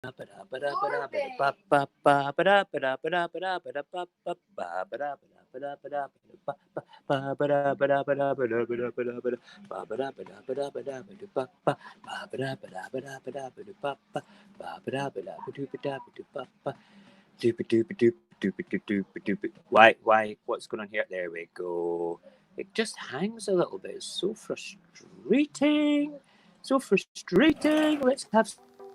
Why? What's going on here? There we go. It just hangs a little bit. It's so frustrating. So frustrating. Let's have some music.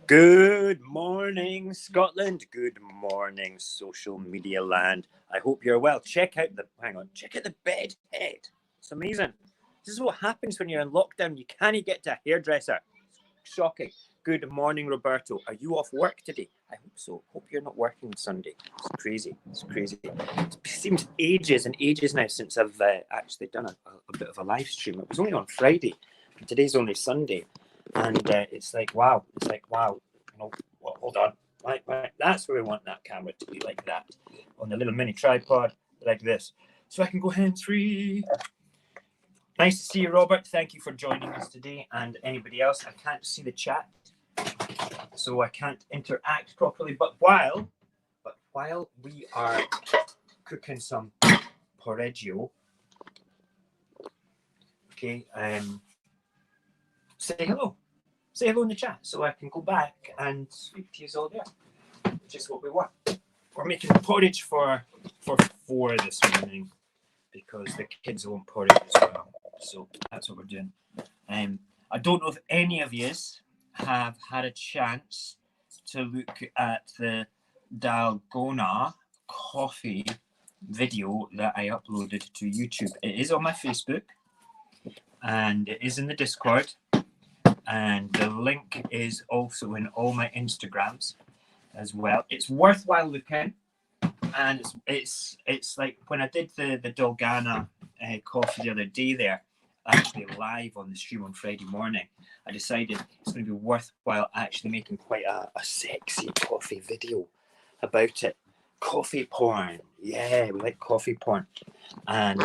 Good morning, Scotland. Good morning, social media land. I hope you're well. Check out the bed head. It's amazing. This is what happens when you're in lockdown. You can't get to a hairdresser. It's shocking. Good morning, Roberto. Are you off work today? I hope so. Hope you're not working Sunday. It's crazy. It's crazy. It seems ages and ages now since I've actually done a bit of a live stream. It was only on Friday. And today's only Sunday. And it's like, wow. It's like, wow. No, well, hold on. Right. That's where we want that camera to be, like that. On the little mini tripod, like this. So I can go hands-free. Nice to see you, Robert. Thank you for joining us today. And anybody else, I can't see the chat, so I can't interact properly. But while we are cooking some porridge, okay, say hello. Say hello in the chat so I can go back and speak to you all there, which is what we want. We're making porridge for 4 this morning because the kids want porridge as well. So that's what we're doing. I don't know if any of you have had a chance to look at the Dalgona coffee video that I uploaded to YouTube. It is on my Facebook and it is in the Discord. And the link is also in all my Instagrams as well. It's worthwhile looking, and it's like when I did the Dalgona coffee the other day there, actually live on the stream on Friday morning, I decided it's going to be worthwhile actually making quite a sexy coffee video about it. Coffee porn, yeah, we like coffee porn, and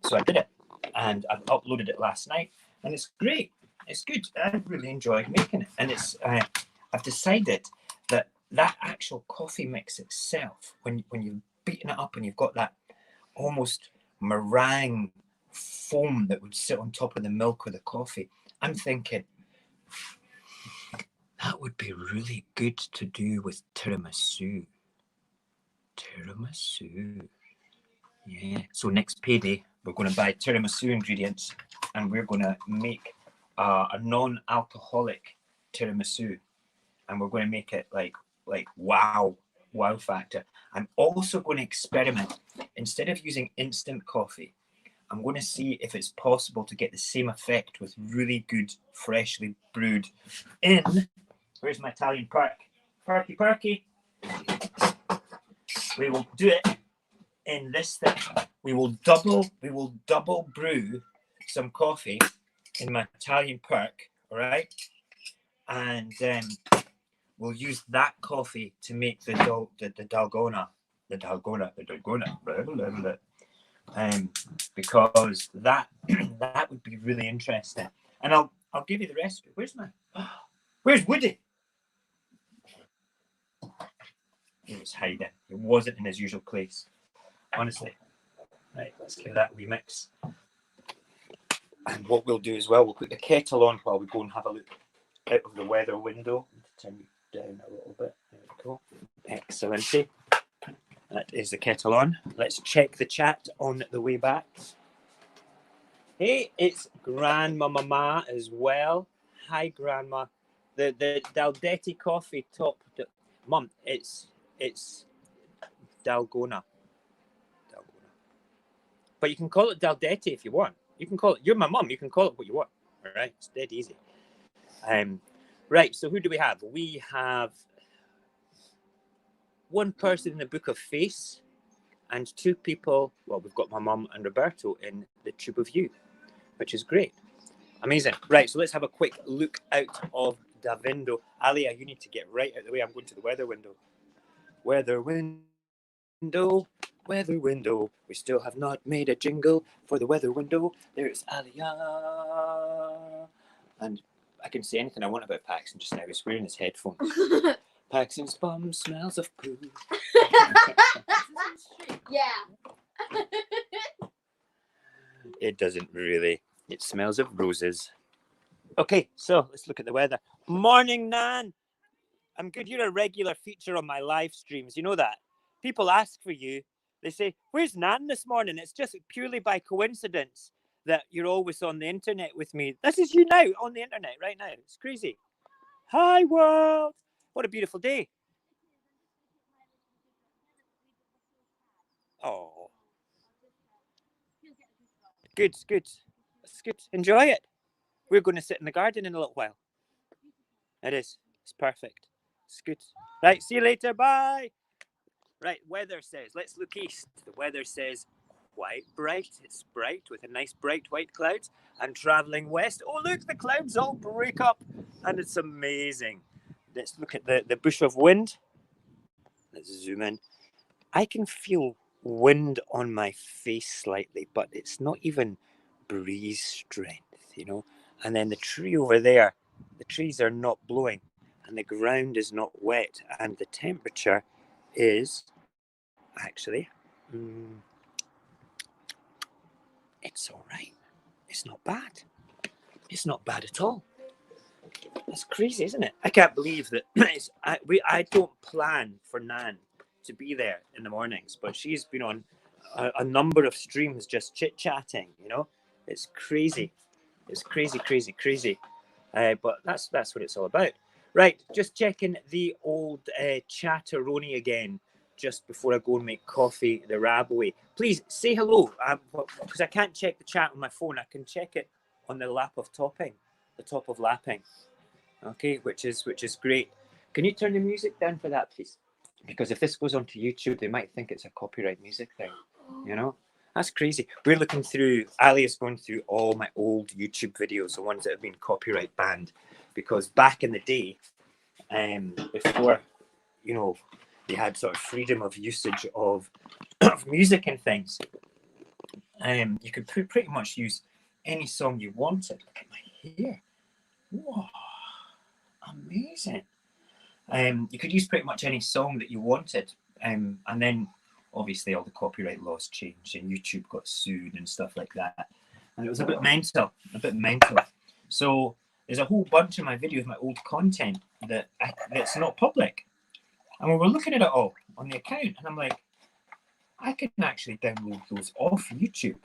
so I did it, and I've uploaded it last night, and it's great. It's good. I really enjoyed making it, and it's. I've decided that actual coffee mix itself, when you've beaten it up and you've got that almost meringue foam that would sit on top of the milk or the coffee, I'm thinking that would be really good to do with tiramisu. Tiramisu. Yeah. So next payday, we're going to buy tiramisu ingredients, and we're going to make a non-alcoholic tiramisu, and we're going to make it like wow factor. I'm also going to experiment. Instead of using instant coffee, I'm going to see if it's possible to get the same effect with really good freshly brewed where's my Italian perky. We will do it in this thing. We will double brew some coffee in my Italian perk, all right? And we'll use that coffee to make the Dalgona, because that would be really interesting. And I'll give you the recipe. Where's Woody? He was hiding. He wasn't in his usual place, honestly. Right, let's give that a wee mix. And what we'll do as well, we'll put the kettle on while we go and have a look out of the weather window. Turn you down a little bit. There we go. Excellent. That is the kettle on. Let's check the chat on the way back. Hey, it's Grandma Mama as well. Hi, Grandma. The Daldetti coffee top. Mum, it's Dalgona. But you can call it Daldetti if you want. You can call it. You're my mum. You can call it what you want. All right, it's dead easy. Right. So who do we have? We have one person in the Book of Face and 2 people, well, we've got my mum and Roberto in the Tube of You, which is great. Amazing. Right, so let's have a quick look out of the window. Alia, you need to get right out of the way. I'm going to the weather window. Weather window, weather window. We still have not made a jingle for the weather window. There's Alia. And I can say anything I want about Paxton just now. He's wearing his headphones. Paxton's bum smells of poo. Yeah. It doesn't really. It smells of roses. Okay, so let's look at the weather. Morning, Nan. I'm good. You're a regular feature on my live streams. You know that? People ask for you. They say, where's Nan this morning? It's just purely by coincidence that you're always on the internet with me. This is you now on the internet right now. It's crazy. Hi, world. What a beautiful day. Oh. Good, good. It's good. Enjoy it. We're going to sit in the garden in a little while. It is. It's perfect. It's good. Right, see you later. Bye. Right, weather says, let's look east. The weather says quite bright. It's bright with a nice bright white clouds. And travelling west. Oh, look, the clouds all break up. And it's amazing. Let's look at the bush of wind. Let's zoom in. I can feel wind on my face slightly, but it's not even breeze strength, you know. And then the tree over there, the trees are not blowing and the ground is not wet and the temperature is actually, it's all right. It's not bad. It's not bad at all. That's crazy, isn't it? I can't believe that I don't plan for Nan to be there in the mornings, but she's been on a number of streams just chit-chatting, you know. It's crazy. It's crazy, crazy, crazy. But that's what it's all about. Right, just checking the old chatteroni again just before I go and make coffee the RAB way. Please say hello, because I can't check the chat on my phone. I can check it on the lap of topping, the top of lapping. Okay, which is great. Can you turn the music down for that, please? Because if this goes onto YouTube, they might think it's a copyright music thing. You know, that's crazy. We're looking through. Ali is going through all my old YouTube videos, the ones that have been copyright banned, because back in the day, before, you know, they had sort of freedom of usage of music and things, you could pretty much use any song you wanted. Look at my hair. Whoa, amazing. You could use pretty much any song that you wanted, and then obviously all the copyright laws changed and YouTube got sued and stuff like that, and it was a bit mental. So there's a whole bunch of my videos, my old content that's not public, and we were looking at it all on the account, and I'm like, I can actually download those off YouTube,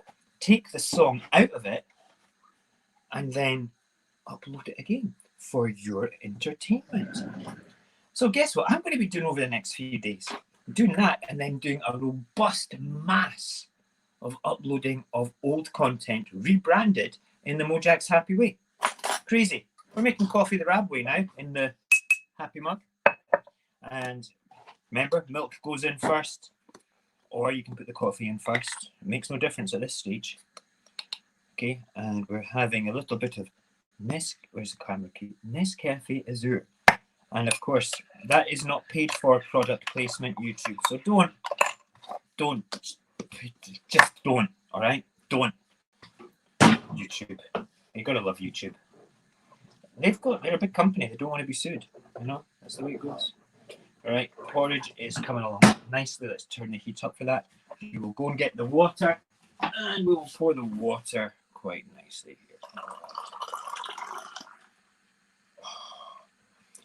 take the song out of it, and then upload it again for your entertainment. So guess what I'm going to be doing over the next few days? Doing that and then doing a robust mass of uploading of old content rebranded in the Mojax Happy Way. Crazy. We're making coffee the RAB way now in the happy mug. And remember, milk goes in first, or you can put the coffee in first. It makes no difference at this stage. Okay, and we're having a little bit of where's the camera key? Nescafe Azure. And of course, that is not paid for product placement YouTube. So just don't, all right? Don't. YouTube. You gotta love YouTube. They're a big company. They don't want to be sued. You know, that's the way it goes. All right, porridge is coming along nicely. Let's turn the heat up for that. We will go and get the water, and we will pour the water quite nicely here.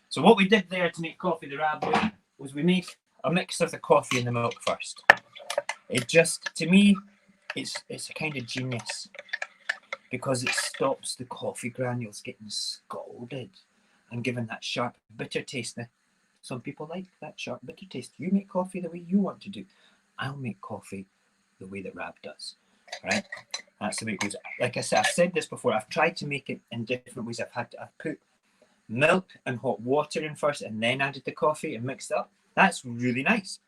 So what we did there to make coffee the RAB way was we made a mix of the coffee and the milk first. It just, to me, it's a kind of genius because it stops the coffee granules getting scalded and giving that sharp, bitter taste. Now, some people like that sharp, bitter taste. You make coffee the way you want to do. I'll make coffee the way that RAB does. Right? That's the way it goes. Like I said, I've said this before. I've tried to make it in different ways. I've put milk and hot water in first and then added the coffee and mixed up. That's really nice.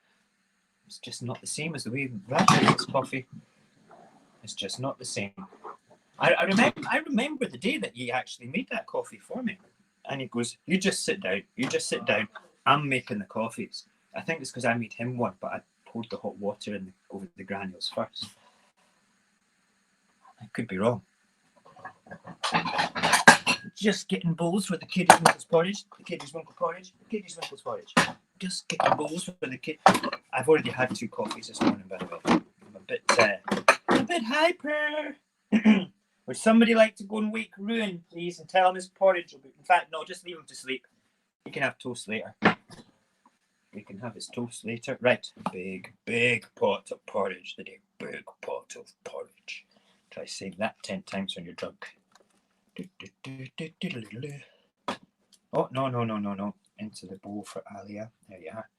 It's just not the same as the way Rab makes coffee. It's just not the same. I remember the day that he actually made that coffee for me. And he goes, you just sit down. You just sit down. I'm making the coffees. I think it's because I made him one, but I poured the hot water over the granules first. I could be wrong. Just getting bowls for the kiddies Winkles porridge. The kiddies Winkle porridge. The kiddies Winkles porridge. Just getting bowls for the kid. I've already had 2 coffees this morning, by the way. I'm a bit hyper. Would somebody like to go and wake Ruin, please, and tell him his porridge will be... In fact, no, just leave him to sleep. He can have toast later. We can have his toast later. Right. Big pot of porridge today. Big pot of porridge. Try saying that 10 times when you're drunk. Oh, no. Into the bowl for Alia. There you are.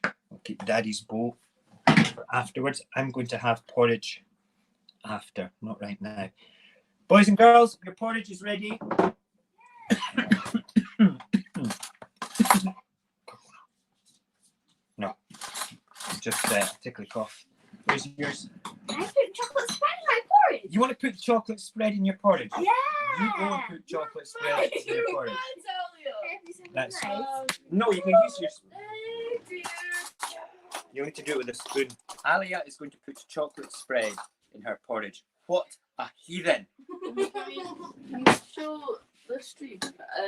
I'll keep Daddy's bowl for afterwards. I'm going to have porridge after, not right now. Boys and girls, your porridge is ready. No, just a tickly cough. Where's yours? I put chocolate spread in my porridge. You want to put chocolate spread in your porridge? Yeah. You go and put chocolate spread in your porridge. That's nice. No, you can use your spoon. You need to do it with a spoon. Alia is going to put chocolate spread in her porridge. What a heathen! Can you show the stream,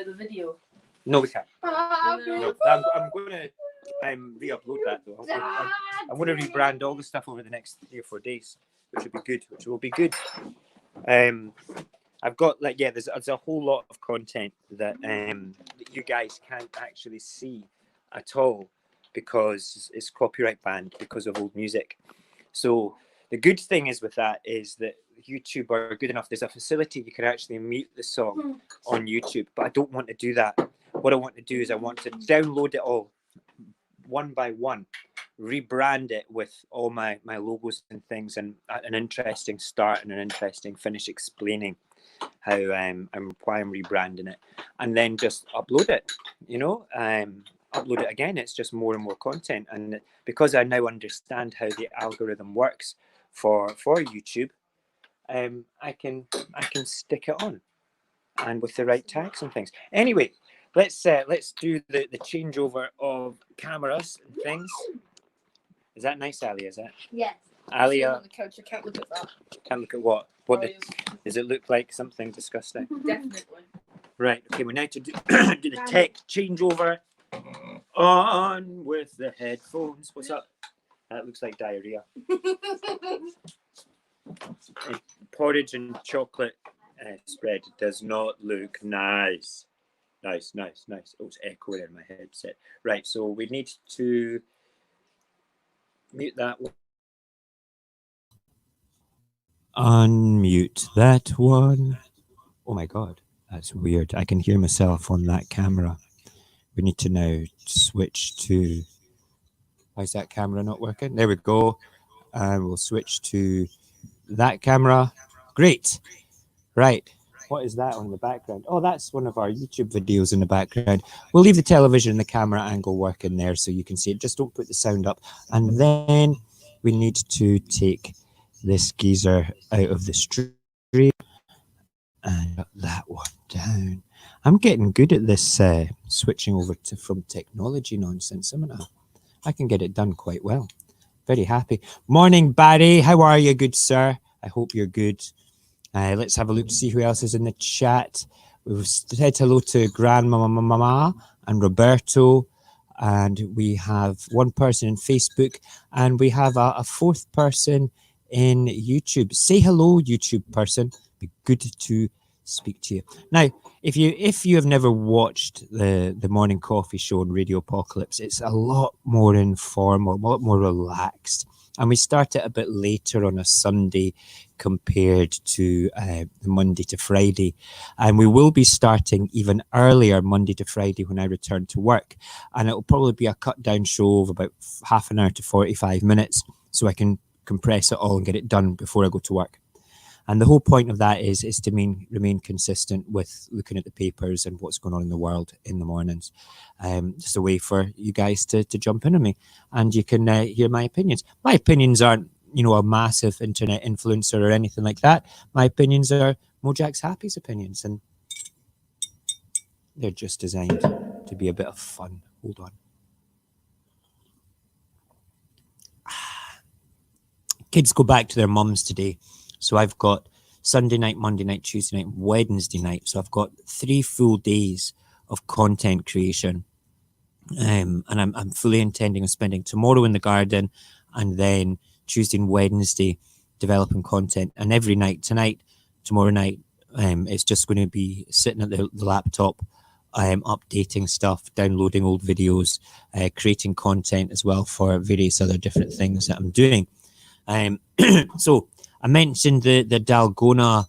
the video? No, we can't. No. I'm going to re-upload that though. I'm going to rebrand all the stuff over the next 3 or 4 days, which will be good. I've got there's a whole lot of content that you guys can't actually see at all because it's copyright banned because of old music. So the good thing is with that is that YouTube are good enough. There's a facility you can actually mute the song on YouTube, but I don't want to do that. What I want to do is I want to download it all one by one, rebrand it with all my logos and things, and an interesting start and an interesting finish explaining how why I'm rebranding it, and then just upload it. Upload it again. It's just more and more content, and because I now understand how the algorithm works for YouTube, I can stick it on, and with the right tags and things. Anyway, let's do the changeover of cameras and things. Is that nice, Ali? Is that? Yes. Alia, On the couch, I can't look at that. can't look at what? Does it look like something disgusting? Definitely. Right. Okay. We now to do the tech changeover. On with the headphones. What's up? That looks like diarrhea. Porridge and chocolate spread does not look nice. Nice. Oh, it's echoing in my headset. Right. So we need to mute that one. Unmute that one. Oh my God, that's weird. I can hear myself on that camera. We need to now switch to... Why is that camera not working? There we go. And we'll switch to that camera. Great. Right. What is that on the background? Oh, that's one of our YouTube videos in the background. We'll leave the television and the camera angle working there so you can see it. Just don't put the sound up. And then we need to take this geezer out of the stream and that one down. I'm getting good at this switching over from technology nonsense. I can get it done quite well. Very happy. Morning, Barry. How are you, good sir? I hope you're good. Let's have a look to see who else is in the chat. We've said hello to Grandmama and Roberto, and we have one person in Facebook, and we have a fourth person in YouTube. Say hello, YouTube person. Be good to speak to you. Now, if you have never watched the morning coffee show on Radio Apocalypse, it's a lot more informal, a lot more relaxed. And we start it a bit later on a Sunday compared to the Monday to Friday. And we will be starting even earlier Monday to Friday when I return to work. And it will probably be a cut down show of about half an hour to 45 minutes, so I can compress it all and get it done before I go to work. And the whole point of that is to remain consistent with looking at the papers and what's going on in the world in the mornings. Just a way for you guys to jump in on me, and you can hear my opinions. My opinions aren't, a massive internet influencer or anything like that. My opinions are Mojax Happy's opinions, and they're just designed to be a bit of fun. Hold on. Kids go back to their mums today. So I've got Sunday night, Monday night, Tuesday night, Wednesday night. So I've got 3 full days of content creation. And I'm fully intending on spending tomorrow in the garden, and then Tuesday and Wednesday developing content. And every night, tonight, tomorrow night, it's just going to be sitting at the laptop, updating stuff, downloading old videos, creating content as well for various other different things that I'm doing. So I mentioned the Dalgona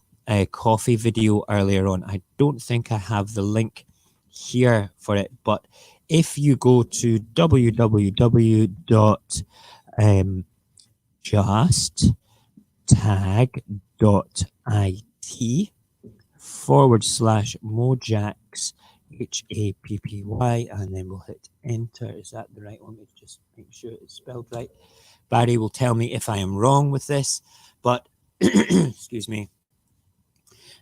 coffee video earlier on. I don't think I have the link here for it, but if you go to www.justtag.it/Mojax HAPPY, and then we'll hit enter. Is that the right one? Let's just make sure it's spelled right. Barry will tell me if I am wrong with this, but excuse me.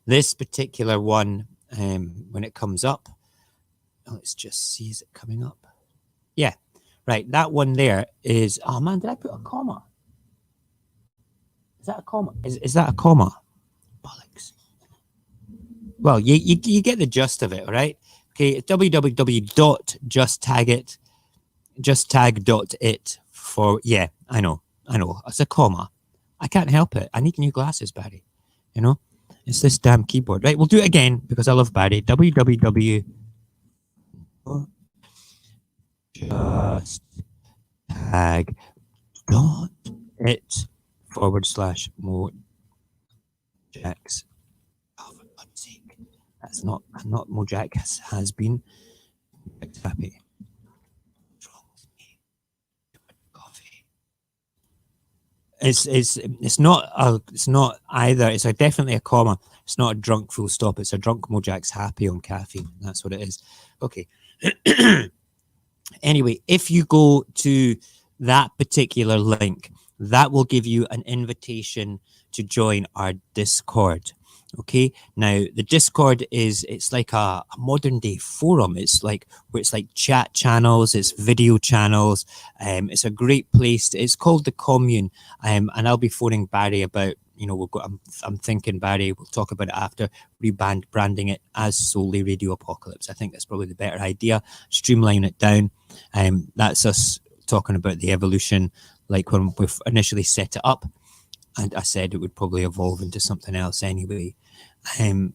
This particular one, when it comes up, let's just see, is it coming up? Yeah, right. That one there is, oh man, did I put a comma? Is that a comma? Is that a comma? Bollocks. Well, you get the gist of it, all right? Okay, www.justtag.it for, yeah, I know. It's a comma. I can't help it. I need new glasses, Barry. It's this damn keyboard. Right, we'll do it again because I love Barry. www.justtag.it/Mojax. Oh, for God's sake. That's not Mojax has been. Happy. What's wrong with me? Coffee. It's not either. It's definitely a comma. It's not a drunk full stop. It's a drunk Mojax happy on caffeine. That's what it is. Okay. Anyway, if you go to that particular link, that will give you an invitation to join our Discord. Okay, now the Discord it's like a modern day forum. It's like chat channels, it's video channels. It's a great place. It's called the Commune. And I'll be phoning Barry about, I'm thinking, Barry, we'll talk about it after, branding it as solely Radio Apocalypse. I think that's probably the better idea. Streamline it down. That's us talking about the evolution, like when we initially set it up. And I said it would probably evolve into something else anyway. And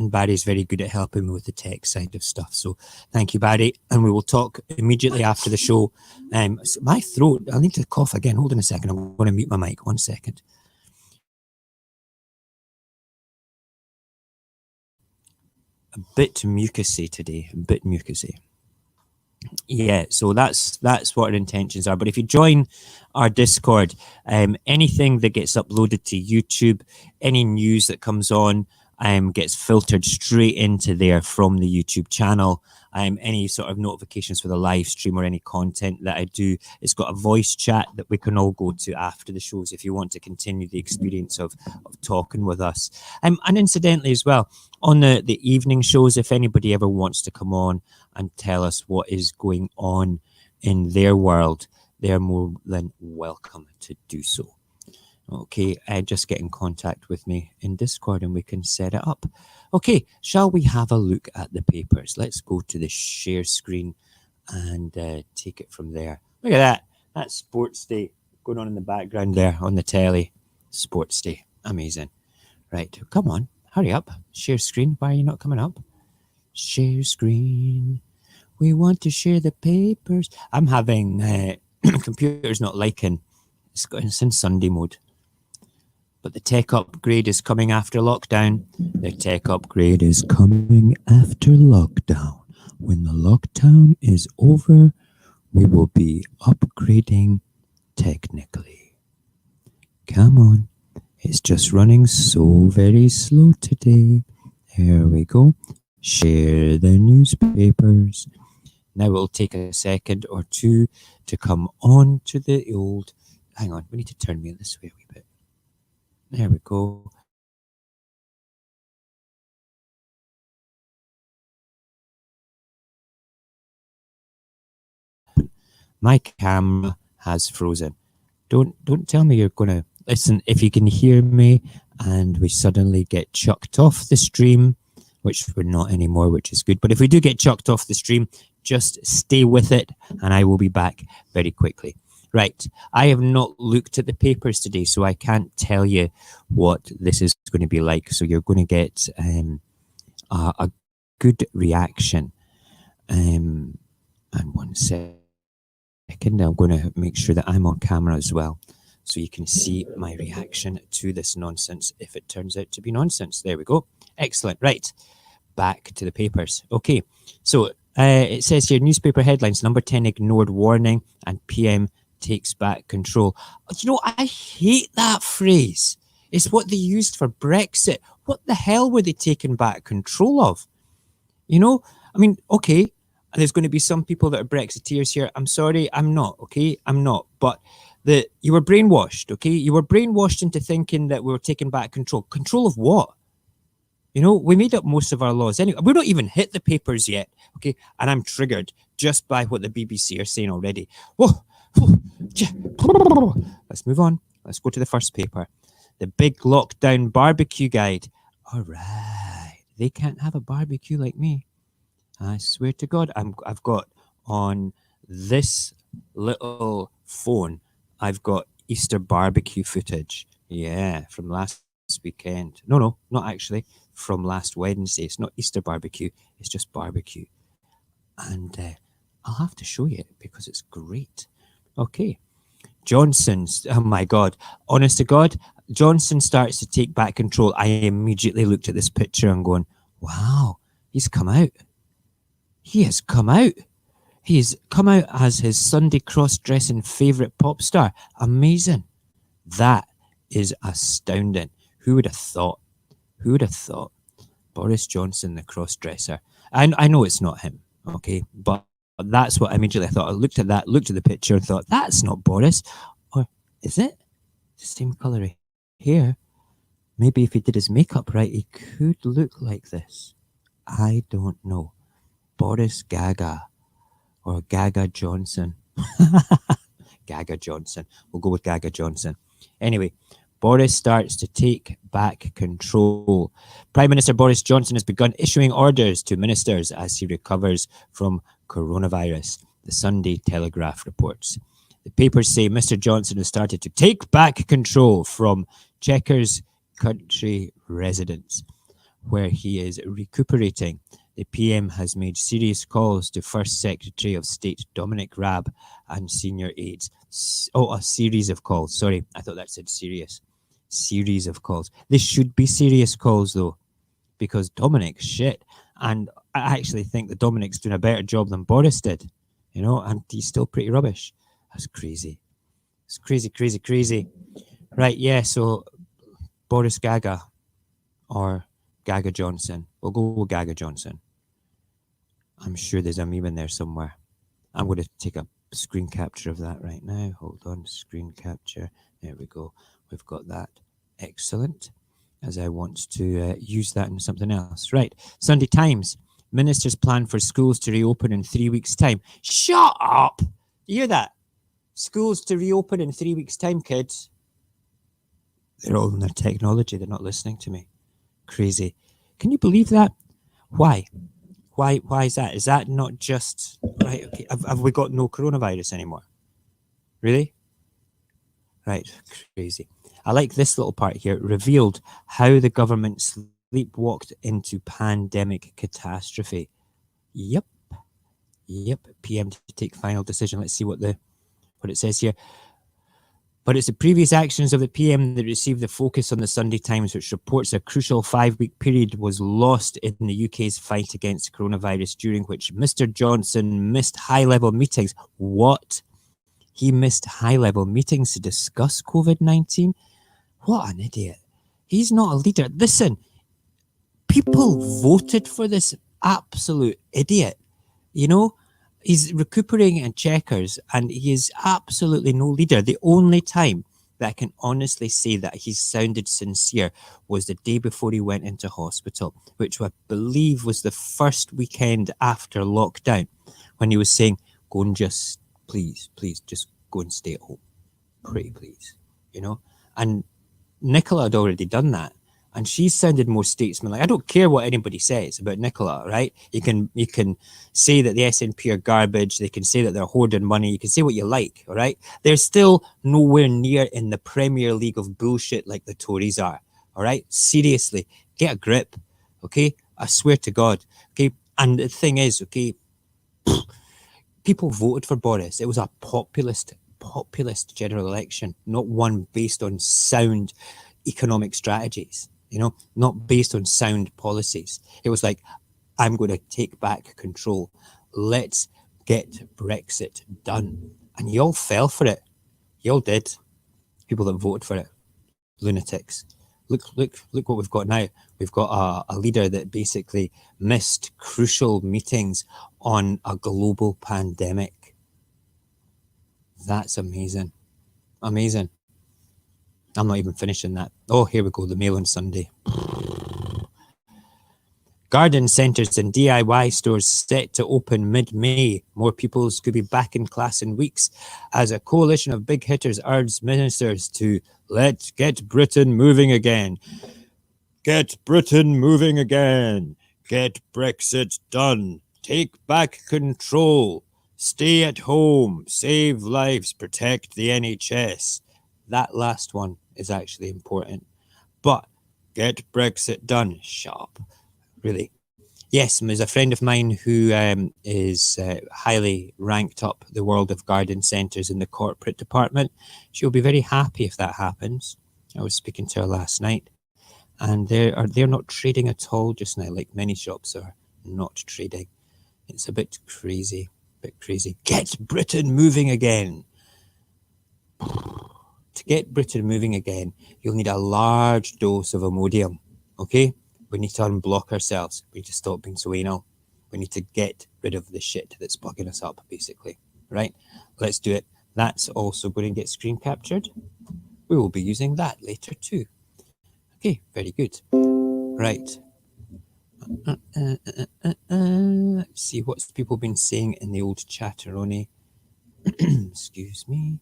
Barry's very good at helping me with the tech side of stuff. So thank you, Barry. And we will talk immediately after the show. My throat, I need to cough again. Hold on a second. I'm going to mute my mic. 1 second. A bit mucousy today. A bit mucousy. Yeah, so that's what our intentions are. But if you join our Discord, anything that gets uploaded to YouTube, any news that comes on, gets filtered straight into there from the YouTube channel. Any sort of notifications for the live stream or any content that I do, it's got a voice chat that we can all go to after the shows if you want to continue the experience of talking with us. And incidentally as well, on the evening shows, if anybody ever wants to come on and tell us what is going on in their world, they're more than welcome to do so. Okay, just get in contact with me in Discord and we can set it up. Okay, shall we have a look at the papers? Let's go to the share screen and take it from there. Look at that. That's Sports Day going on in the background there on the telly. Sports Day. Amazing. Right, come on. Hurry up. Share screen. Why are you not coming up? Share screen. We want to share the papers. I'm having computer's not liking. It's in Sunday mode. But the tech upgrade is coming after lockdown. The tech upgrade is coming after lockdown. When the lockdown is over, we will be upgrading technically. Come on. It's just running so very slow today. Here we go. Share the newspapers. Now it'll take a second or two to come on to the old. Hang on, we need to turn me this way a wee bit. There we go. My camera has frozen. Don't tell me you're gonna listen. If you can hear me and we suddenly get chucked off the stream, which we're not anymore, which is good. But if we do get chucked off the stream, just stay with it and I will be back very quickly. Right, I have not looked at the papers today, so I can't tell you what this is going to be like. So you're going to get a good reaction. And 1 second, I'm going to make sure that I'm on camera as well, so you can see my reaction to this nonsense if it turns out to be nonsense. There we go. Excellent. Right, back to the papers. Okay, so it says here, newspaper headlines, number 10 ignored warning and PM takes back control. You know, I hate that phrase. It's what they used for Brexit. What the hell were they taking back control of? You know, I mean, okay, there's going to be some people that are Brexiteers here. I'm sorry, I'm not, okay? I'm not. But you were brainwashed, okay? You were brainwashed into thinking that we were taking back control. Control of what? You know, we made up most of our laws anyway. We've not even hit the papers yet, okay? And I'm triggered just by what the BBC are saying already. Whoa. Let's move on. Let's go to the first paper. The big lockdown barbecue guide. All right. They can't have a barbecue like me. I swear to God, I've got on this little phone, I've got Easter barbecue footage. Yeah, from last weekend. No, not actually. From last Wednesday. It's not Easter barbecue. It's just barbecue. And I'll have to show you it because it's great. Okay. Johnson's, oh my God. Honest to God, Johnson starts to take back control. I immediately looked at this picture and going, wow, he's come out. He has come out. He's come out as his Sunday cross-dressing favourite pop star. Amazing. That is astounding. Who would have thought? Who would have thought? Boris Johnson, the cross-dresser. I know it's not him, okay? But that's what immediately I thought. I looked at that, looked at the picture and thought, that's not Boris. Or is it? It's the same colour hair. Maybe if he did his makeup right, he could look like this. I don't know. Boris Gaga or Gaga Johnson. Gaga Johnson. We'll go with Gaga Johnson. Anyway, Boris starts to take back control. Prime Minister Boris Johnson has begun issuing orders to ministers as he recovers from coronavirus, the Sunday Telegraph reports. The papers say Mr. Johnson has started to take back control from Chequers country residents, where he is recuperating. The PM has made serious calls to First Secretary of State Dominic Raab and senior aides. Oh, a series of calls. Sorry, I thought that said serious. Series of calls. They should be serious calls, though, because Dominic's shit. And I actually think that Dominic's doing a better job than Boris did, you know, and he's still pretty rubbish. That's crazy. It's crazy, crazy, crazy. Right, yeah, so Boris Gaga or Gaga Johnson. We'll go with Gaga Johnson. I'm sure there's a meme in there somewhere. I'm going to take a screen capture of that right now. Hold on, screen capture. There we go. We've got that. Excellent. As I want to use that in something else. Right. Sunday Times. Ministers plan for schools to reopen in 3 weeks' time. Shut up! You hear that? Schools to reopen in 3 weeks' time, kids. They're all in their technology. They're not listening to me. Crazy. Can you believe that? Why? Why is that? Is that not just... Right, okay. Have we got no coronavirus anymore? Really? Right, crazy. I like this little part here. Revealed how the government sleepwalked into pandemic catastrophe. Yep. PM to take final decision. Let's see what it says here. But it's the previous actions of the PM that received the focus on the Sunday Times, which reports a crucial 5-week period was lost in the UK's fight against coronavirus, during which Mr. Johnson missed high-level meetings. What? He missed high-level meetings to discuss COVID-19? What an idiot. He's not a leader. Listen, people voted for this absolute idiot. You know, he's recuperating in checkers and he is absolutely no leader. The only time that I can honestly say that he sounded sincere was the day before he went into hospital, which I believe was the first weekend after lockdown, when he was saying, go and just, please, just go and stay at home. Pretty please, you know? And Nicola had already done that. And she sounded more statesmanlike. I don't care what anybody says about Nicola, right? You can say that the SNP are garbage. They can say that they're hoarding money. You can say what you like, all right? They're still nowhere near in the Premier League of bullshit like the Tories are, all right? Seriously, get a grip, okay? I swear to God, okay? And the thing is, okay, people voted for Boris. It was a populist general election, not one based on sound economic strategies. You know, not based on sound policies. It was like, I'm going to take back control. Let's get Brexit done. And you all fell for it. You all did. People that voted for it. Lunatics. Look what we've got now. We've got a leader that basically missed crucial meetings on a global pandemic. That's amazing. Amazing. I'm not even finishing that. Oh, here we go. The Mail on Sunday. Garden centres and DIY stores set to open mid-May. More pupils could be back in class in weeks as a coalition of big hitters urged ministers to let's get Britain moving again. Get Britain moving again. Get Brexit done. Take back control. Stay at home. Save lives. Protect the NHS. That last one is actually important. But get Brexit done. Shut up. Really. Yes, there's a friend of mine who is highly ranked up the world of garden centres in the corporate department. She'll be very happy if that happens. I was speaking to her last night, and they're not trading at all just now, like many shops are not trading. It's a bit crazy, Get Britain moving again. To get Britain moving again, you'll need a large dose of Imodium, okay? We need to unblock ourselves. We need to stop being so anal. We need to get rid of the shit that's bugging us up, basically, right? Let's do it. That's also going to get screen captured. We will be using that later too. Okay, very good. Right. Let's see what's people been saying in the old chatteroni. Excuse me.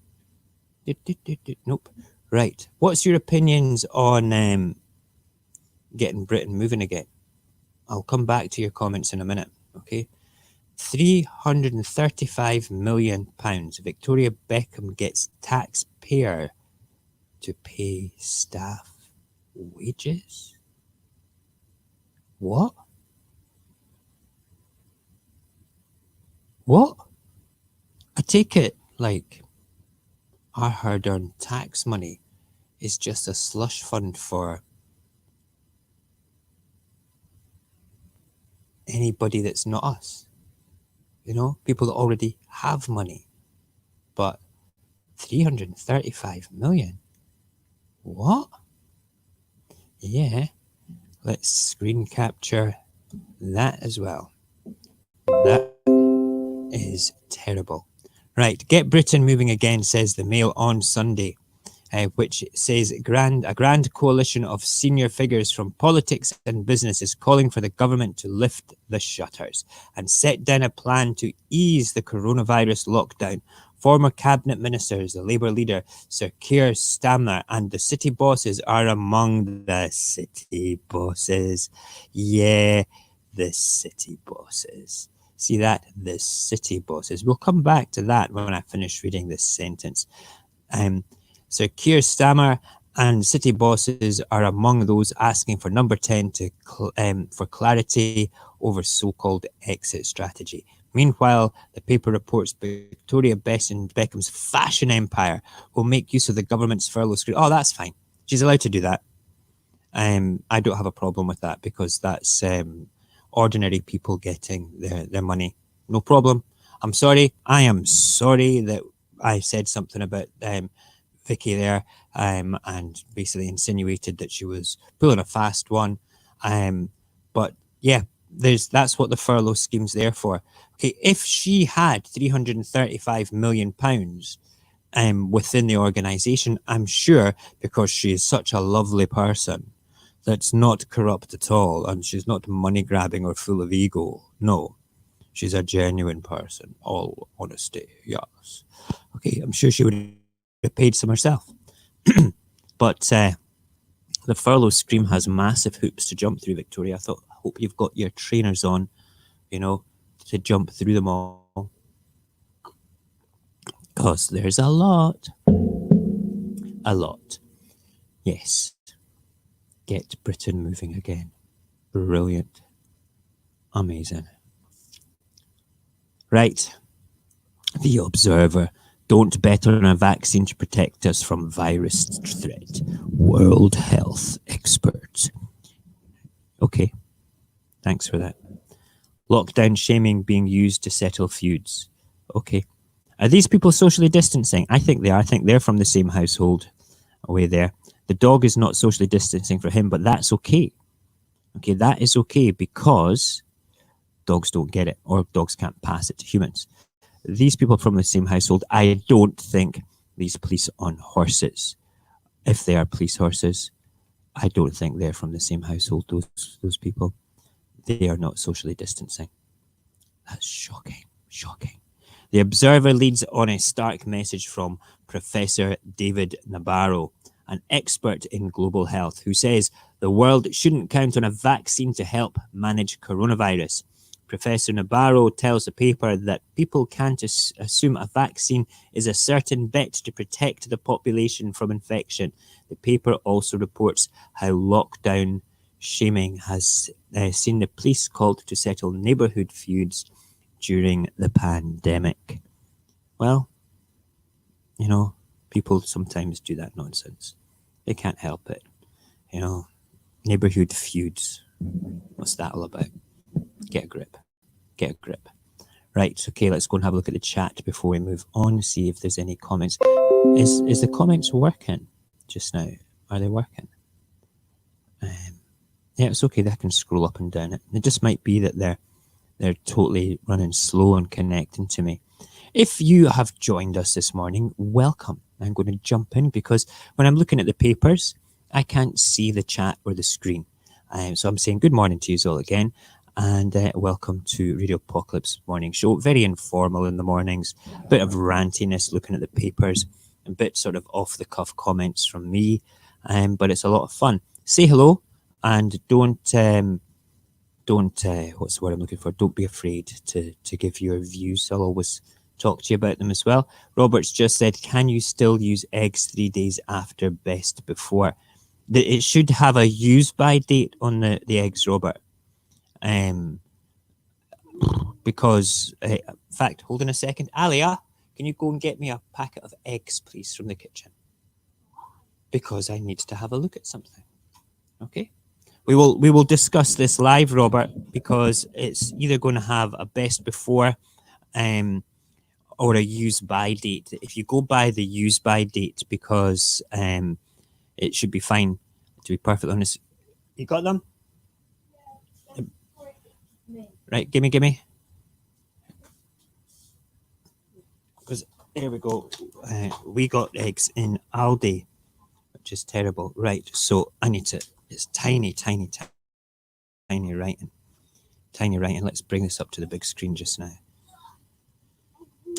Nope. Right. What's your opinions on getting Britain moving again? I'll come back to your comments in a minute. Okay. £335 million. Victoria Beckham gets taxpayer to pay staff wages. What? I take it like our hard-earned tax money is just a slush fund for anybody that's not us. You know, people that already have money. But 335 million? What? Yeah, let's screen capture that as well. That is terrible. Right, get Britain moving again, says the Mail on Sunday, which says a grand coalition of senior figures from politics and business is calling for the government to lift the shutters and set down a plan to ease the coronavirus lockdown. Former cabinet ministers, the Labour leader, Sir Keir Starmer, and the city bosses are among the city bosses. Yeah, the city bosses. See that? The city bosses. We'll come back to that when I finish reading this sentence. Sir Keir Starmer and city bosses are among those asking for Number 10 for clarity over so-called exit strategy. Meanwhile, the paper reports Victoria Beckham's fashion empire will make use of the government's furlough scheme. Oh, that's fine. She's allowed to do that. I don't have a problem with that because that's ordinary people getting their money. No problem. I'm sorry. I am sorry that I said something about Vicky there, and basically insinuated that she was pulling a fast one. But yeah, that's what the furlough scheme's there for. Okay, if she had £335 million within the organisation, I'm sure, because she is such a lovely person that's not corrupt at all, and she's not money grabbing or full of ego. No, she's a genuine person, all honesty. Yes. Okay, I'm sure she would have paid some herself. But the furlough scheme has massive hoops to jump through, Victoria. I hope you've got your trainers on, to jump through them all. Because there's a lot. A lot. Yes. Get Britain moving again. Brilliant. Amazing. Right. The Observer. Don't bet on a vaccine to protect us from virus threat. World health experts. Okay. Thanks for that. Lockdown shaming being used to settle feuds. Okay. Are these people socially distancing? I think they are. I think they're from the same household away there. The dog is not socially distancing for him, but that's okay. Okay, that is okay because dogs don't get it, or dogs can't pass it to humans. These people from the same household, I don't think these police on horses, if they are police horses, I don't think they're from the same household, those people. They are not socially distancing. That's shocking, shocking. The Observer leads on a stark message from Professor David Nabarro, an expert in global health, who says the world shouldn't count on a vaccine to help manage coronavirus. Professor Nabarro tells the paper that people can't assume a vaccine is a certain bet to protect the population from infection. The paper also reports how lockdown shaming has seen the police called to settle neighbourhood feuds during the pandemic. Well, people sometimes do that nonsense. They can't help it. Neighbourhood feuds. What's that all about? Get a grip. Get a grip. Right, okay, let's go and have a look at the chat before we move on, see if there's any comments. Is the comments working just now? Are they working? Yeah, it's okay. They can scroll up and down it. It just might be that they're totally running slow and connecting to me. If you have joined us this morning, welcome. I'm going to jump in because when I'm looking at the papers, I can't see the chat or the screen. So I'm saying good morning to you all again, and welcome to Radio Apocalypse Morning Show. Very informal in the mornings, a bit of rantiness looking at the papers, a bit sort of off-the-cuff comments from me, but it's a lot of fun. Say hello, and don't what's the word I'm looking for? Don't be afraid to give your views. I'll always talk to you about them as well. Robert's just said, can you still use eggs 3 days after best before? It should have a use by date on the eggs, Robert. Because, in fact, hold on a second. Alia, can you go and get me a packet of eggs, please, from the kitchen? Because I need to have a look at something. Okay? We will discuss this live, Robert, because it's either going to have a best before or a use by date. If you go by the use by date, because it should be fine, to be perfectly honest. You got them? Right, gimme. Because there we go. We got eggs in Aldi, which is terrible. Right, so I need to... It's tiny writing. Tiny writing. Let's bring this up to the big screen just now.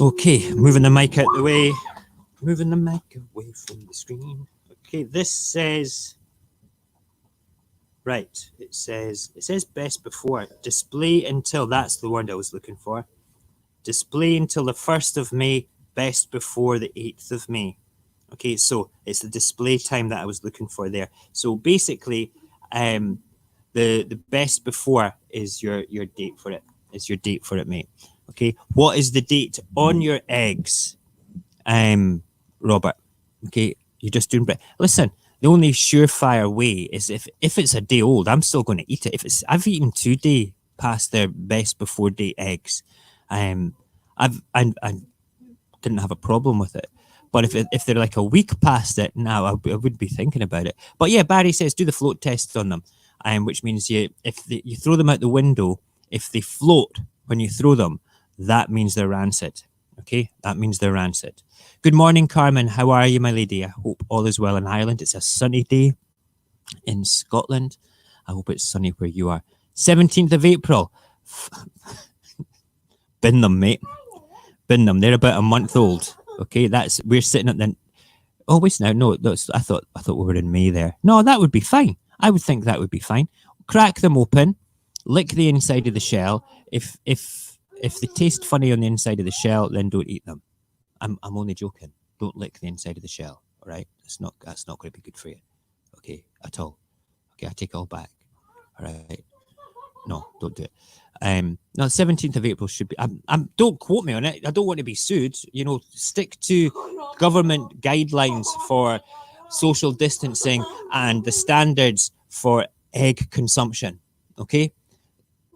Okay, moving the mic out the way. Moving the mic away from the screen. Okay, this says... Right, it says best before. Display until... That's the word I was looking for. Display until the 1st of May. Best before the 8th of May. Okay, so it's the display time that I was looking for there. So basically, the best before is your date for it. It's your date for it, mate. Okay, what is the date on your eggs, Robert? Okay, you're just doing... Listen, the only surefire way is if it's a day old, I'm still going to eat it. I've eaten 2 days past their best before date eggs. I didn't have a problem with it. But if they're like a week past it, now I wouldn't be thinking about it. But yeah, Barry says do the float test on them, which means you throw them out the window, if they float when you throw them, that means they're rancid. Okay, that means they're rancid. Good morning, Carmen. How are you, my lady? I hope all is well in Ireland. It's a sunny day in Scotland. I hope it's sunny where you are. 17th of April. Bin them, mate. Bin them. They're about a month old. Okay, we're sitting at the. Oh wait, no, I thought we were in May there. No, that would be fine. I would think that would be fine. Crack them open, lick the inside of the shell. If they taste funny on the inside of the shell, then don't eat them. I'm only joking. Don't lick the inside of the shell. All right, that's not going to be good for you. Okay, at all. Okay, I take it all back. All right. No, don't do it. No, 17th of April should be. Don't quote me on it. I don't want to be sued. You know, stick to government guidelines for social distancing and the standards for egg consumption. Okay,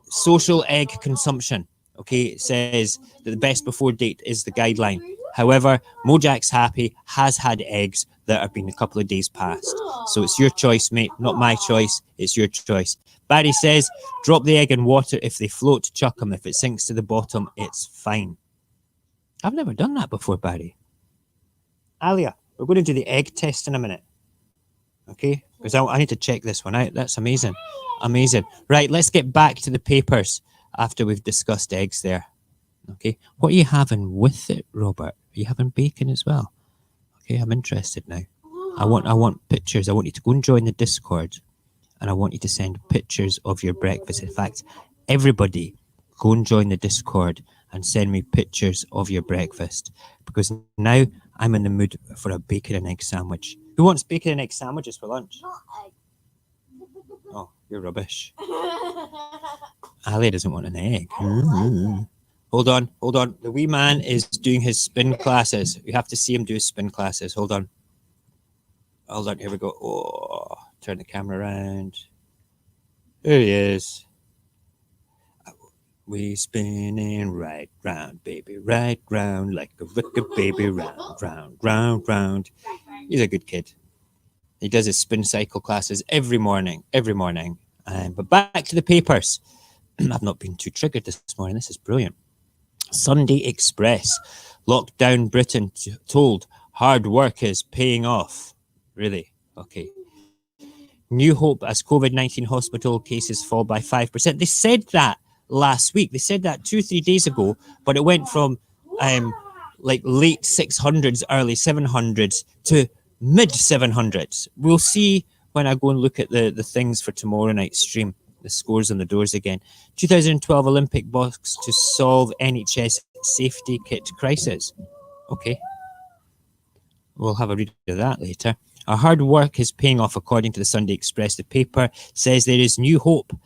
social egg consumption. Okay, it says that the best before date is the guideline. However, Mojax Happy has had eggs that have been a couple of days past. So it's your choice, mate, not my choice. It's your choice. Barry says, drop the egg in water. If they float, chuck them. If it sinks to the bottom, it's fine. I've never done that before, Barry. Alia, we're going to do the egg test in a minute. Okay? Because I need to check this one out. That's amazing. Amazing. Right, let's get back to the papers after we've discussed eggs there. Okay, what are you having with it, Robert? Are you having bacon as well? Okay, I'm interested now. I want pictures. I want you to go and join the Discord, and I want you to send pictures of your breakfast. In fact, everybody, go and join the Discord and send me pictures of your breakfast, because now I'm in the mood for a bacon and egg sandwich. Who wants bacon and egg sandwiches for lunch? Not egg. Oh, you're rubbish. Ali doesn't want an egg. Mm-hmm. Hold on. The wee man is doing his spin classes. You have to see him do his spin classes. Hold on. Here we go. Oh, turn the camera around. There he is. We spinning right round, baby, right round, like a wicked baby, round, round, round, round. He's a good kid. He does his spin cycle classes every morning. But back to the papers. I've not been too triggered this morning. This is brilliant. Sunday Express. Lockdown Britain told hard work is paying off. Really? Okay. New hope as COVID-19 hospital cases fall by 5%. They said that last week. They said that 2-3 days ago, but it went from like late 600s, early 700s to mid 700s. We'll see when I go and look at the things for tomorrow night's stream. The scores on the doors again. 2012 Olympic box to solve NHS safety kit crisis. Okay. We'll have a read of that later. Our hard work is paying off, according to the Sunday Express. The paper says there is new hope.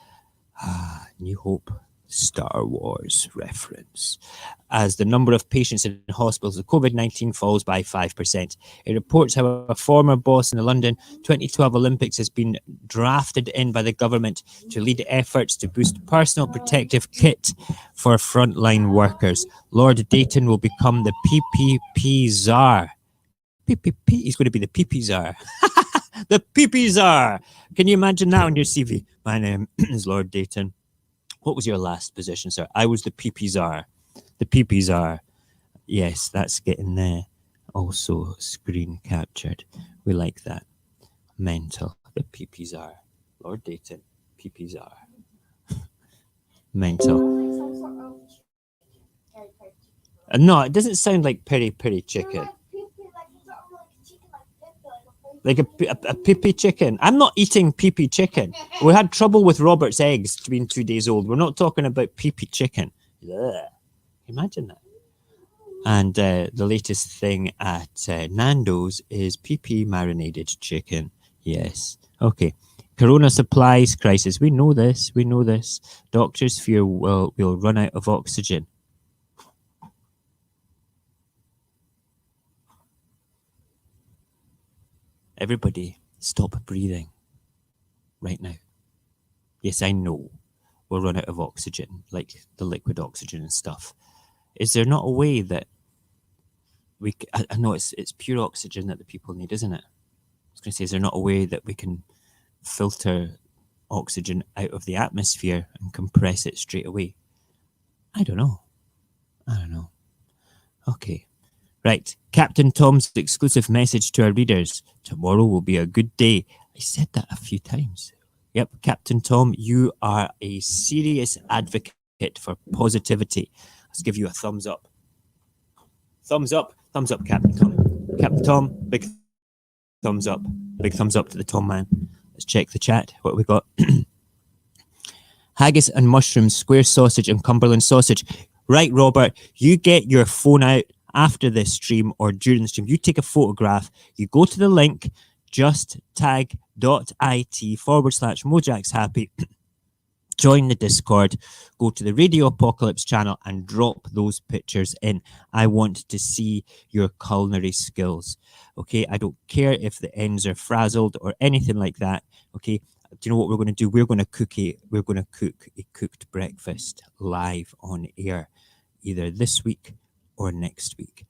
New hope. Star Wars reference. As the number of patients in hospitals with COVID-19 falls by 5%. It reports how a former boss in the London 2012 Olympics has been drafted in by the government to lead efforts to boost personal protective kit for frontline workers. Lord Dayton will become the PPP czar. PPP, he's going to be the PP czar. The PP czar. Can you imagine that on your CV? My name is Lord Dayton. What was your last position, sir? I was the PP czar. The PP czar. Yes, that's getting there. Also screen captured. We like that. Mental. The PP czar. Lord Dayton. PP czar. Mental. No, it doesn't sound like peri peri chicken. Like a pee-pee chicken. I'm not eating pee-pee chicken. We had trouble with Robert's eggs being 2 days old. We're not talking about pee-pee chicken. Ugh. Imagine that. And the latest thing at Nando's is pee-pee marinated chicken. Yes. Okay. Corona supplies crisis. We know this. Doctors fear we'll run out of oxygen. Everybody, stop breathing right now. Yes, I know we'll run out of oxygen, like the liquid oxygen and stuff. Is there not a way that I know it's pure oxygen that the people need, isn't it? I was going to say, is there not a way that we can filter oxygen out of the atmosphere and compress it straight away? I don't know. Okay. Right. Captain Tom's exclusive message to our readers. Tomorrow will be a good day. I said that a few times. Yep. Captain Tom, you are a serious advocate for positivity. Let's give you a thumbs up. Thumbs up. Thumbs up, Captain Tom. Captain Tom, big thumbs up. Big thumbs up to the Tom man. Let's check the chat. What have we got? Haggis and mushrooms, square sausage and Cumberland sausage. Right, Robert, you get your phone out after this stream or during the stream. You take a photograph, you go to the link, justtag.it/Mojax happy, join the Discord, go to the Radio Apocalypse channel and drop those pictures in. I want to see your culinary skills. Okay, I don't care if the ends are frazzled or anything like that. Okay, do you know what we're going to do? We're going to cook a cooked breakfast live on air, either this week or next week.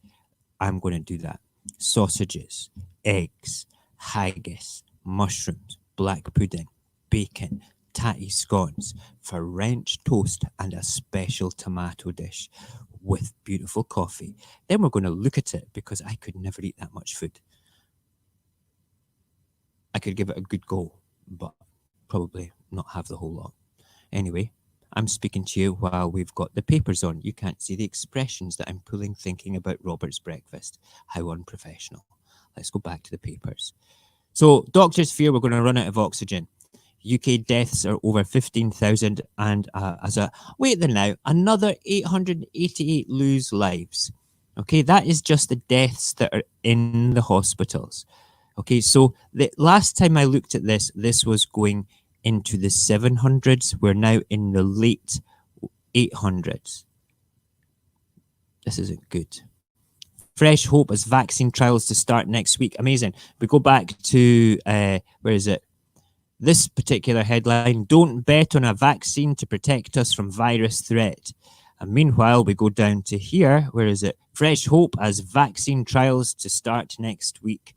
I'm going to do that. Sausages, eggs, haggis, mushrooms, black pudding, bacon, tatty scones, French toast, and a special tomato dish with beautiful coffee. Then we're going to look at it because I could never eat that much food. I could give it a good go, but probably not have the whole lot. Anyway, I'm speaking to you while we've got the papers on. You can't see the expressions that I'm pulling thinking about Robert's breakfast. How unprofessional. Let's go back to the papers. So, doctors fear we're going to run out of oxygen. UK deaths are over 15,000 and wait there now, another 888 lose lives. Okay, that is just the deaths that are in the hospitals. Okay, so the last time I looked at this was going into the 700s. We're now in the late 800s. This isn't good. Fresh hope as vaccine trials to start next week. Amazing. We go back to, where is it? This particular headline, don't bet on a vaccine to protect us from virus threat. And meanwhile, we go down to here, where is it? Fresh hope as vaccine trials to start next week.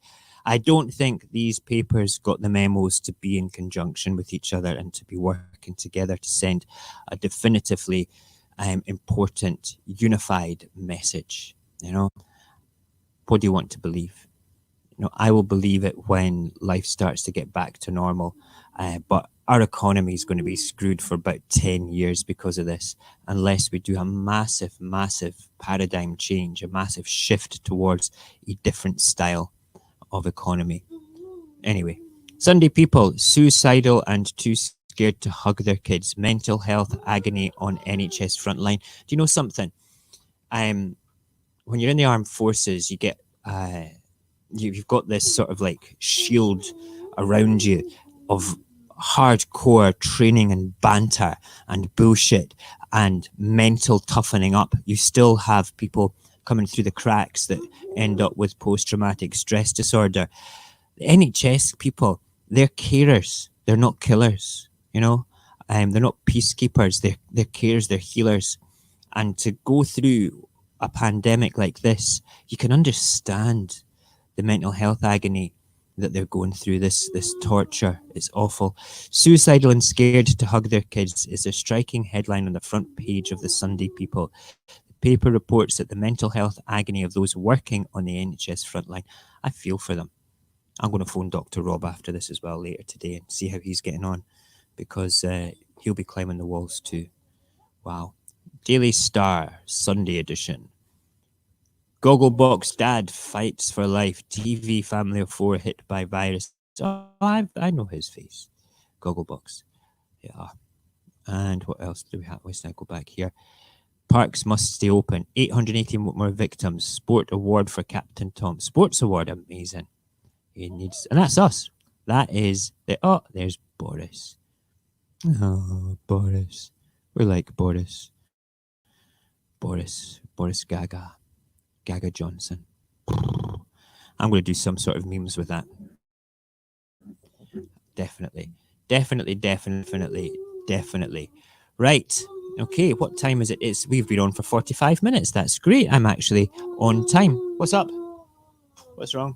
I don't think these papers got the memos to be in conjunction with each other and to be working together to send a definitively important, unified message. You know, what do you want to believe? You know, I will believe it when life starts to get back to normal. But our economy is going to be screwed for about 10 years because of this, unless we do a massive, massive paradigm change, a massive shift towards a different style of economy. Anyway, Sunday people, suicidal and too scared to hug their kids. Mental health agony on NHS frontline. Do you know something? When you're in the armed forces, you get you've got this sort of like shield around you of hardcore training and banter and bullshit and mental toughening up. You still have people coming through the cracks that end up with post-traumatic stress disorder. The NHS people, they're carers. They're not killers, you know. They're not peacekeepers. They're carers. They're healers. And to go through a pandemic like this, you can understand the mental health agony that they're going through, this torture. It's awful. Suicidal and scared to hug their kids is a striking headline on the front page of the Sunday People. The paper reports that the mental health agony of those working on the NHS frontline. I feel for them. I'm going to phone Dr. Rob after this as well later today and see how he's getting on, because he'll be climbing the walls too. Wow. Daily Star, Sunday edition. Gogglebox dad fights for life. TV family of 4 hit by virus. Oh, I know his face. Gogglebox. Yeah. And what else do we have? Let's now go back here. Parks must stay open. 880 more victims. Sport award for Captain Tom. Sports award, amazing. He needs, and that's us. That is the. Oh, there's Boris. Oh, Boris. We're like Boris. Boris Gaga. Gaga Johnson. I'm going to do some sort of memes with that. Definitely. Right. Okay, what time is it? We've been on for 45 minutes. That's great. I'm actually on time. What's up? What's wrong?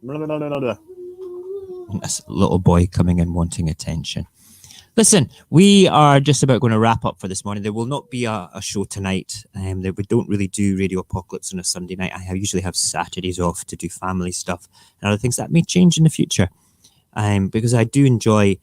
That's a little boy coming in wanting attention. Listen, we are just about going to wrap up for this morning. There will not be a show tonight. We don't really do Radio Apocalypse on a Sunday night. I usually have Saturdays off to do family stuff and other things that may change in the future. Because I do enjoy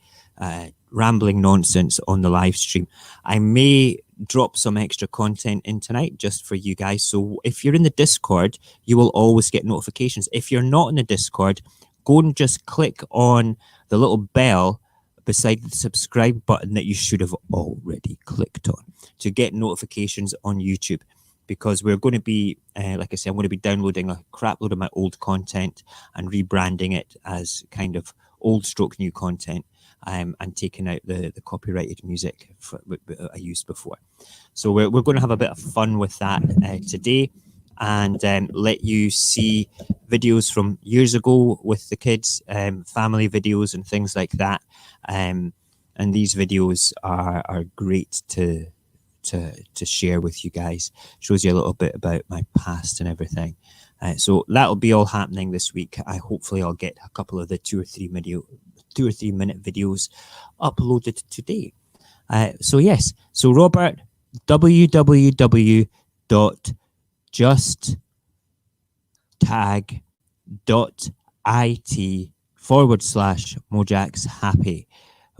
rambling nonsense on the live stream. I may drop some extra content in tonight just for you guys. So if you're in the Discord, you will always get notifications. If you're not in the Discord, go and just click on the little bell beside the subscribe button that you should have already clicked on to get notifications on YouTube, because we're going to be, like I said, I'm going to be downloading a crap load of my old content and rebranding it as kind of old stroke new content, and taking out the copyrighted music I used before. So we're going to have a bit of fun with that today, and let you see videos from years ago with the kids, family videos and things like that. And these videos are great to share with you guys. Shows you a little bit about my past and everything. So that'll be all happening this week. Hopefully I'll get a couple of the 2 or 3 minute videos uploaded today. So yes, so Robert, www.justtag.it/Mojax happy.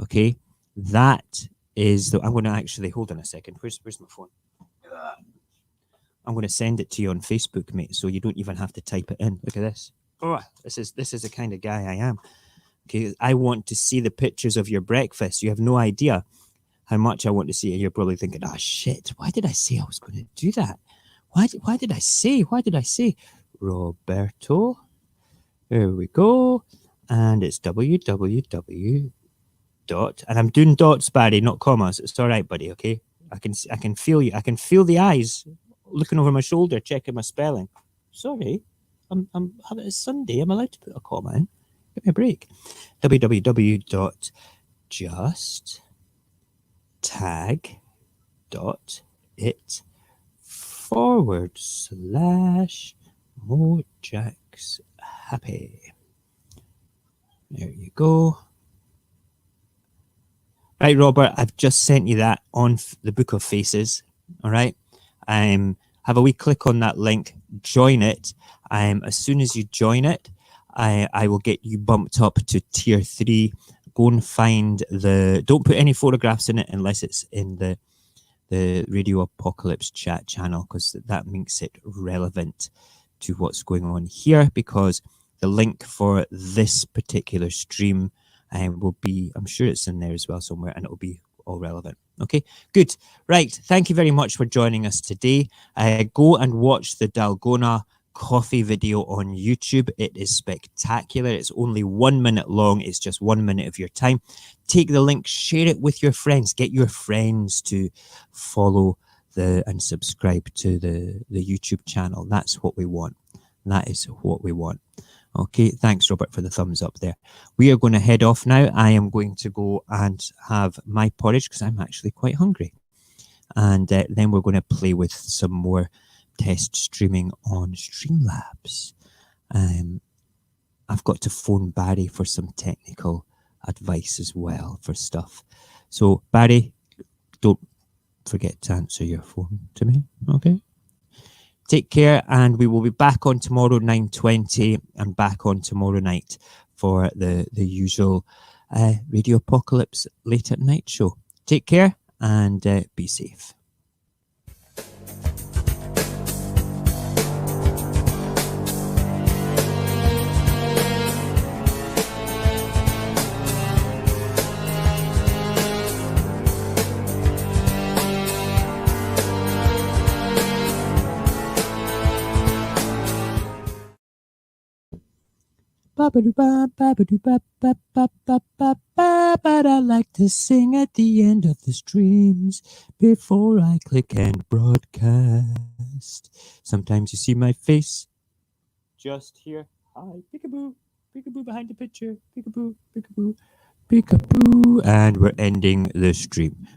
Okay, that is the. I'm going to actually hold on a second. Where's my phone? I'm going to send it to you on Facebook, mate, so you don't even have to type it in. Look at this. Oh, this is the kind of guy I am. Okay, I want to see the pictures of your breakfast. You have no idea how much I want to see it. You're probably thinking, "Oh shit! Why did I say I was going to do that? Why did I say? Roberto? There we go, and it's www. And I'm doing dots, Barry, not commas. It's all right, buddy. Okay, I can feel you. I can feel the eyes looking over my shoulder, checking my spelling. Sorry, it's Sunday. I'm allowed to put a comma in. Give me a break. www.justtag.it/Mojax happy. There you go. Right, Robert, I've just sent you that on the Book of Faces. All right. Have a wee click on that link, join it. As soon as you join it, I will get you bumped up to tier 3. Go and find don't put any photographs in it unless it's in the Radio Apocalypse chat channel, because that makes it relevant to what's going on here, because the link for this particular stream will be, I'm sure it's in there as well somewhere, and it'll be all relevant. Okay, good. Right, thank you very much for joining us today. Go and watch the Dalgona coffee video on YouTube. It is spectacular. It's only 1 minute long. It's just 1 minute of your time. Take the link, share it with your friends. Get your friends to follow and subscribe to the YouTube channel. That's what we want. That is what we want. Okay, thanks, Robert, for the thumbs up there. We are going to head off now. I am going to go and have my porridge because I'm actually quite hungry. And then we're going to play with some more test streaming on Streamlabs. I've got to phone Barry for some technical advice as well for stuff. So, Barry, don't forget to answer your phone to me, okay? Take care, and we will be back on tomorrow 9:20 and back on tomorrow night for the usual Radio Apocalypse late at night show. Take care and be safe. But I like to sing at the end of the streams before I click and broadcast. Sometimes you see my face just here. Hi, peekaboo, peekaboo behind the picture, peekaboo, peekaboo, peekaboo, and we're ending the stream.